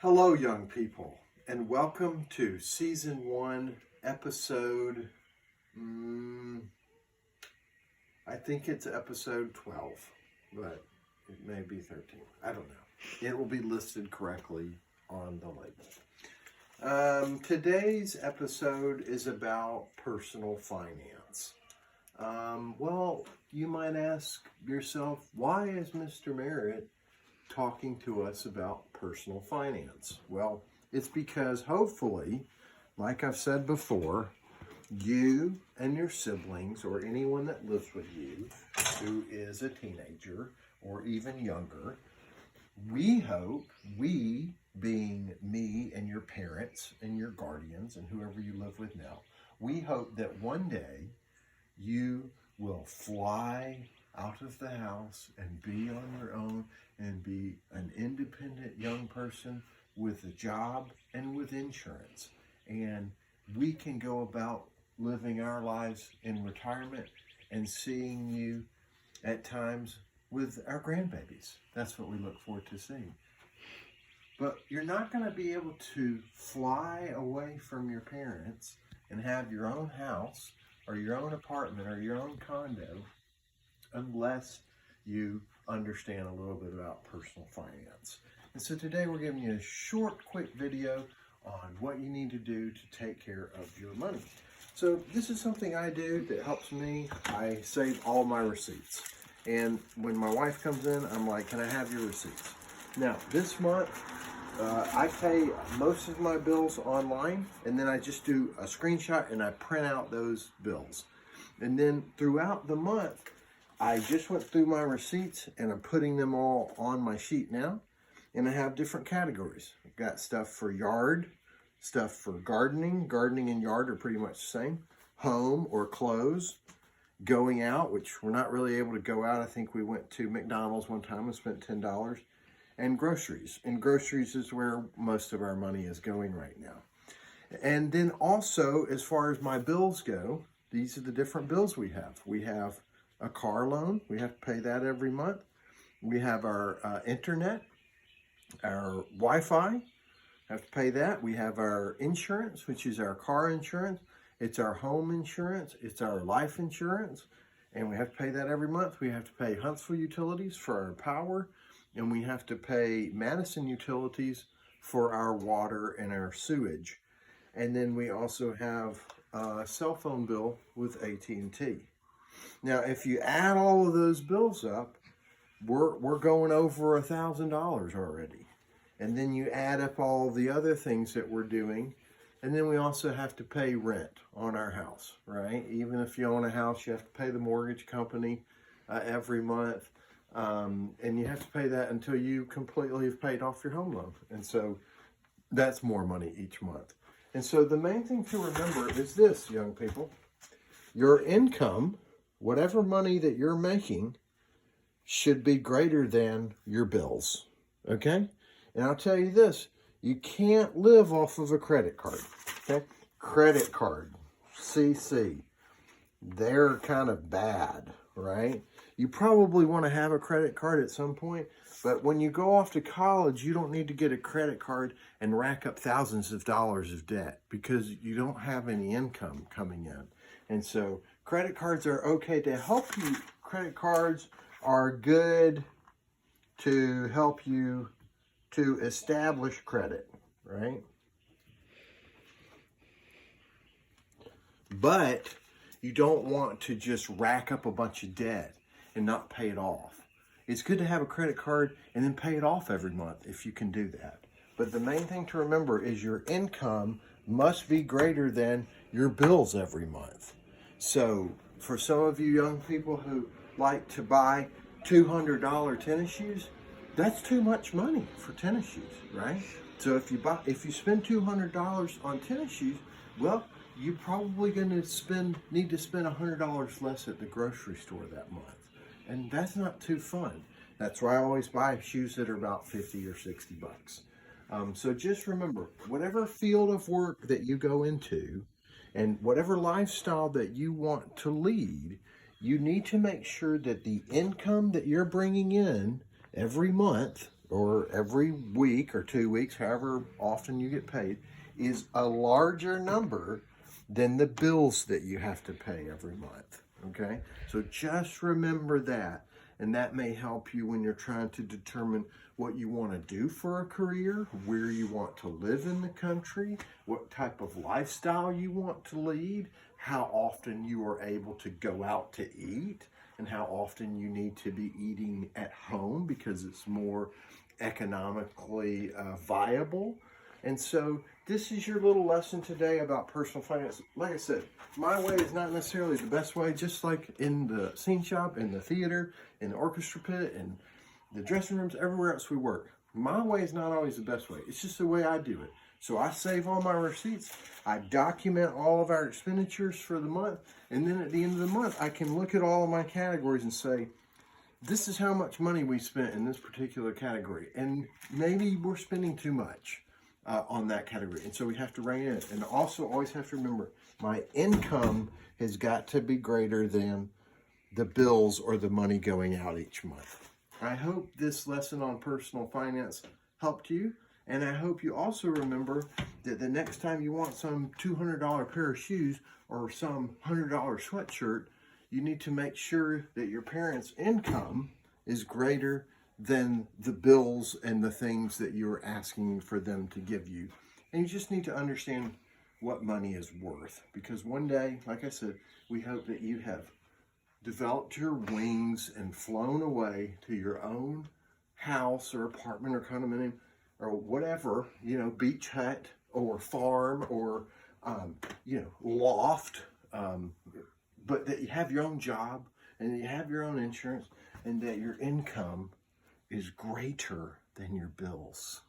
Hello, young people, and welcome to Season 1, Episode, I think it's Episode 12, but it may be 13. I don't know. It will be listed correctly on the label. Today's episode is about personal finance. Well, you might ask yourself, why is Mr. Merritt talking to us about personal finance? Well, it's because hopefully, like I've said before, you and your siblings or anyone that lives with you who is a teenager or even younger, we hope, we being me and your parents and your guardians and whoever you live with now, we hope that one day you will fly out of the house and be on your own and be an independent young person with a job and with insurance. And we can go about living our lives in retirement and seeing you at times with our grandbabies. That's what we look forward to seeing. But you're not going to be able to fly away from your parents and have your own house or your own apartment or your own condo unless you understand a little bit about personal finance. And so today we're giving you a short, quick video on what you need to do to take care of your money. So this is something I do that helps me. I save all my receipts. And when my wife comes in, I'm like, can I have your receipts? Now, this month, I pay most of my bills online, and then I just do a screenshot and I print out those bills. And then throughout the month, I just went through my receipts and I'm putting them all on my sheet now. And I have different categories. I've got stuff for yard, stuff for gardening. Gardening and yard are pretty much the same. Home or clothes. Going out, which we're not really able to go out. I think we went to McDonald's one time and spent $10. And groceries. And groceries is where most of our money is going right now. And then also, as far as my bills go, these are the different bills we have. We have a car loan. We have to pay that every month. We have our internet, our Wi-Fi, have to pay that. We have our insurance, which is our car insurance. It's our home insurance. It's our life insurance. And we have to pay that every month. We have to pay Huntsville Utilities for our power. And we have to pay Madison Utilities for our water and our sewage. And then we also have a cell phone bill with AT&T. Now, if you add all of those bills up, we're going over $1,000 already. And then you add up all the other things that we're doing. And then we also have to pay rent on our house, right? Even if you own a house, you have to pay the mortgage company every month. And you have to pay that until you completely have paid off your home loan. And so that's more money each month. And so the main thing to remember is this, young people. Your income, whatever money that you're making, should be greater than your bills, okay? And I'll tell you this, you can't live off of a credit card, okay? Credit card, CC, they're kind of bad, right? You probably want to have a credit card at some point, but when you go off to college, you don't need to get a credit card and rack up thousands of dollars of debt because you don't have any income coming in. And so credit cards are okay to help you. Credit cards are good to help you to establish credit, right? But you don't want to just rack up a bunch of debt and not pay it off. It's good to have a credit card and then pay it off every month if you can do that. But the main thing to remember is your income must be greater than your bills every month. So for some of you young people who like to buy $200 tennis shoes, that's too much money for tennis shoes, right? So if you spend $200 on tennis shoes, well, you're probably going to need to spend $100 less at the grocery store that month. And that's not too fun. That's why I always buy shoes that are about 50 or 60 bucks. So just remember, whatever field of work that you go into and whatever lifestyle that you want to lead, you need to make sure that the income that you're bringing in every month or every week or 2 weeks, however often you get paid, is a larger number than the bills that you have to pay every month. Okay? So just remember that. And that may help you when you're trying to determine what you want to do for a career, where you want to live in the country, what type of lifestyle you want to lead, how often you are able to go out to eat, and how often you need to be eating at home because it's more economically viable. And so this is your little lesson today about personal finance. Like I said, my way is not necessarily the best way, just like in the scene shop, in the theater, in the orchestra pit, and the dressing rooms, everywhere else we work. My way is not always the best way. It's just the way I do it. So I save all my receipts. I document all of our expenditures for the month. And then at the end of the month, I can look at all of my categories and say, this is how much money we spent in this particular category. And maybe we're spending too much on that category. And so we have to rein in. And also always have to remember, my income has got to be greater than the bills or the money going out each month. I hope this lesson on personal finance helped you. And I hope you also remember that the next time you want some $200 pair of shoes or some $100 sweatshirt, you need to make sure that your parents' income is greater than the bills and the things that you're asking for them to give you. And you just need to understand what money is worth. Because one day, like I said, we hope that you have developed your wings and flown away to your own house or apartment or condominium or whatever, beach hut or farm or, loft, but that you have your own job and that you have your own insurance and that your income is greater than your bills.